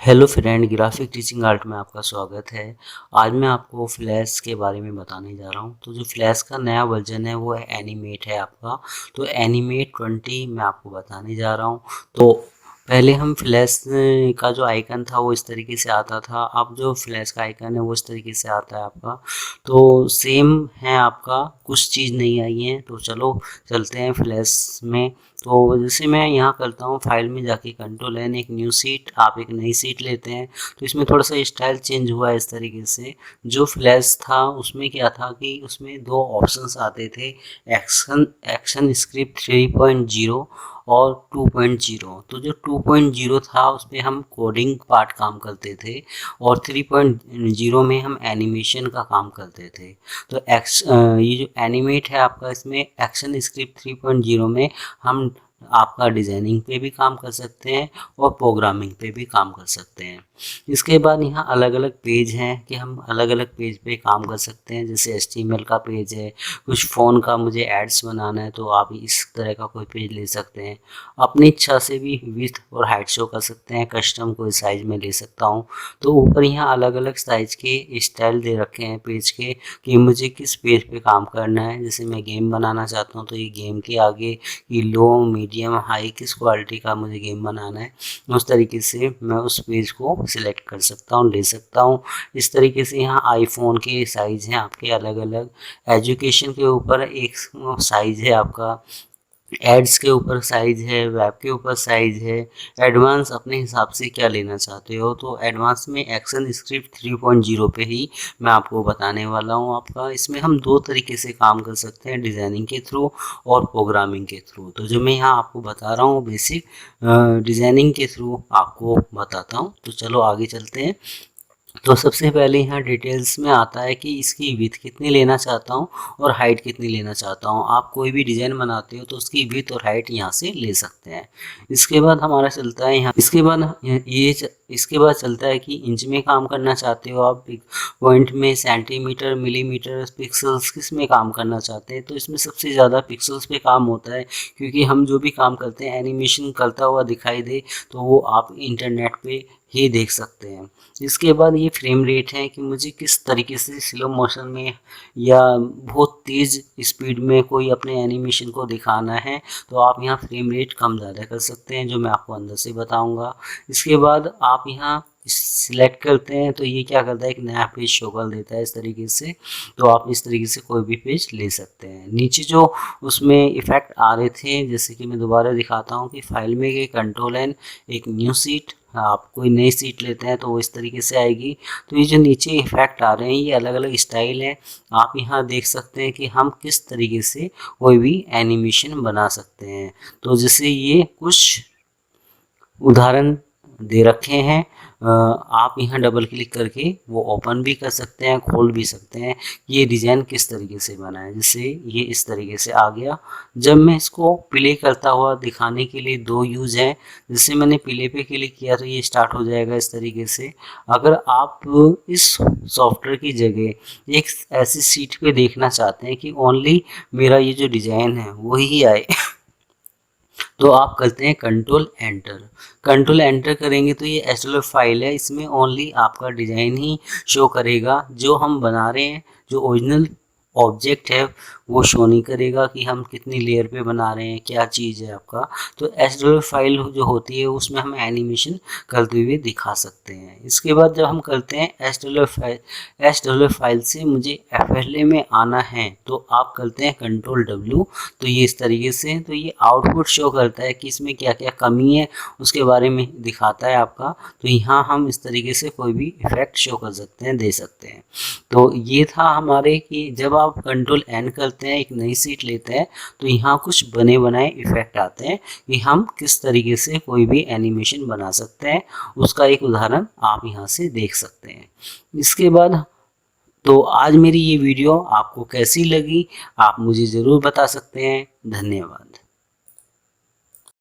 Hello friend, graphic teaching art में आपका स्वागत है। आज मैं आपको फ्लैश के बारे में बताने जा रहा हूं। तो जो फ्लैश का नया वर्जन है वो है एनिमेट है आपका। तो एनिमेट 20 मैं आपको बताने जा रहा हूं। तो पहले हम फ्लैश का जो आइकन था वो इस तरीके से आता था। अब जो फ्लैश का आइकन है वो इस तरीके से आता है आपका। तो सेम है आपका, कुछ चीज़ नहीं आई है। तो चलो चलते हैं फ्लैश में। तो जैसे मैं यहाँ करता हूँ, फाइल में जाके कंट्रोल एन, एक न्यू सीट, आप एक नई सीट लेते हैं। तो इसमें थोड़ा सा स्टाइल चेंज हुआ है इस तरीके से। जो फ्लैश था उसमें क्या था कि उसमें दो ऑप्शंस आते थे, एक्शन स्क्रिप्ट 3.0 और 2.0। तो जो 2.0 था उस पर हम कोडिंग पार्ट काम करते थे और 3.0 में हम एनिमेशन का काम करते थे। तो ये जो एनिमेट है आपका, इसमें एक्शन स्क्रिप्ट 3.0 में हम आपका डिज़ाइनिंग पे भी काम कर सकते हैं और प्रोग्रामिंग पे भी काम कर सकते हैं। इसके बाद यहाँ अलग अलग पेज हैं कि हम अलग अलग पेज पे काम कर सकते हैं। जैसे HTML का पेज है, कुछ फ़ोन का मुझे एड्स बनाना है तो आप इस तरह का कोई पेज ले सकते हैं। अपनी इच्छा से भी विड्थ और हाइट शो कर सकते हैं, कस्टम कोई साइज़ में ले सकता हूँ। तो ऊपर यहाँ अलग अलग साइज़ के स्टाइल दे रखे हैं पेज के कि मुझे किस पेज पे काम करना है। जैसे मैं गेम बनाना चाहता हूँ तो ये गेम के आगे कि लो मीडियम हाई किस क्वालिटी का मुझे गेम बनाना है, उस तरीके से मैं उस पेज को सिलेक्ट कर सकता हूँ, ले सकता हूँ। इस तरीके से यहाँ आईफोन के साइज़ हैं आपके अलग अलग। एजुकेशन के ऊपर एक साइज़ है आपका, एड्स के ऊपर साइज़ है, वेब के ऊपर साइज़ है। एडवांस अपने हिसाब से क्या लेना चाहते हो। तो एडवांस में एक्शन स्क्रिप्ट 3.0 पे ही मैं आपको बताने वाला हूँ आपका। इसमें हम दो तरीके से काम कर सकते हैं, डिज़ाइनिंग के थ्रू और प्रोग्रामिंग के थ्रू। तो जो मैं यहाँ आपको बता रहा हूँ बेसिक डिज़ाइनिंग के थ्रू आपको बताता हूँ। तो चलो आगे चलते हैं। तो सबसे पहले यहाँ डिटेल्स में आता है कि इसकी विड्थ कितनी लेना चाहता हूँ और हाइट कितनी लेना चाहता हूँ। आप कोई भी डिज़ाइन बनाते हो तो उसकी विड्थ और हाइट यहाँ से ले सकते हैं। इसके बाद हमारा चलता है यहाँ, इसके बाद चलता है कि इंच में काम करना चाहते हो आप, पॉइंट में, सेंटीमीटर, मिलीमीटर, पिक्सल्स, किस में काम करना चाहते हैं। तो इसमें सबसे ज़्यादा पिक्सल्स पे काम होता है, क्योंकि हम जो भी काम करते हैं एनिमेशन करता हुआ दिखाई दे तो वो आप इंटरनेट पे ही देख सकते हैं। इसके बाद ये फ्रेम रेट है कि मुझे किस तरीके से स्लो मोशन में या बहुत तेज़ स्पीड में कोई अपने एनिमेशन को दिखाना है। तो आप यहाँ फ्रेम रेट कम ज़्यादा कर सकते हैं, जो मैं आपको अंदर से बताऊंगा। इसके बाद आप यहाँ सिलेक्ट करते हैं तो ये क्या करता है, एक नया पेज शो कर देता है इस तरीके से। तो आप इस तरीके से कोई भी पेज ले सकते हैं। नीचे जो उसमें इफ़ेक्ट आ रहे थे, जैसे कि मैं दोबारा दिखाता हूँ कि फाइल में गए कंट्रोल एन, एक न्यू सीट, आप कोई नई सीट लेते हैं तो वो इस तरीके से आएगी। तो ये जो नीचे इफेक्ट आ रहे हैं ये अलग अलग स्टाइल है। आप यहाँ देख सकते हैं कि हम किस तरीके से कोई भी एनिमेशन बना सकते हैं। तो जैसे ये कुछ उदाहरण दे रखे हैं, आप यहाँ डबल क्लिक करके वो ओपन भी कर सकते हैं, खोल भी सकते हैं। ये डिज़ाइन किस तरीके से बना है, जैसे ये इस तरीके से आ गया। जब मैं इसको प्ले करता हुआ दिखाने के लिए दो यूज़ हैं। जैसे मैंने प्ले पे क्लिक किया तो ये स्टार्ट हो जाएगा इस तरीके से। अगर आप इस सॉफ्टवेयर की जगह एक ऐसी सीट पे देखना चाहते हैं कि ओनली मेरा ये जो डिज़ाइन है वही आए तो आप करते हैं कंट्रोल एंटर। कंट्रोल एंटर करेंगे तो ये एसएलआर फाइल है, इसमें ओनली आपका डिज़ाइन ही शो करेगा। जो हम बना रहे हैं, जो ओरिजिनल ऑब्जेक्ट है वो शो नहीं करेगा कि हम कितनी लेयर पे बना रहे हैं, क्या चीज़ है आपका। तो एसएलआर फाइल जो होती है उसमें हम एनिमेशन करते हुए दिखा सकते हैं। इसके बाद जब हम करते हैं एसएलआर फाइल से मुझे एफएलए में आना है तो आप करते हैं कंट्रोल डब्ल्यू। तो ये इस तरीके से, तो ये आउटपुट शो करता है कि इसमें क्या क्या कमी है उसके बारे में दिखाता है आपका। तो यहाँ हम इस तरीके से कोई भी इफेक्ट शो कर सकते हैं, दे सकते हैं। तो ये था हमारे कि जब आप कंट्रोल एन करते हैं, एक नई सीट लेते हैं, तो यहाँ कुछ बने बनाए इफेक्ट आते हैं कि हम किस तरीके से कोई भी एनिमेशन बना सकते हैं। उसका एक उदाहरण आप यहाँ से देख सकते हैं। इसके बाद तो आज मेरी ये वीडियो आपको कैसी लगी आप मुझे ज़रूर बता सकते हैं। धन्यवाद।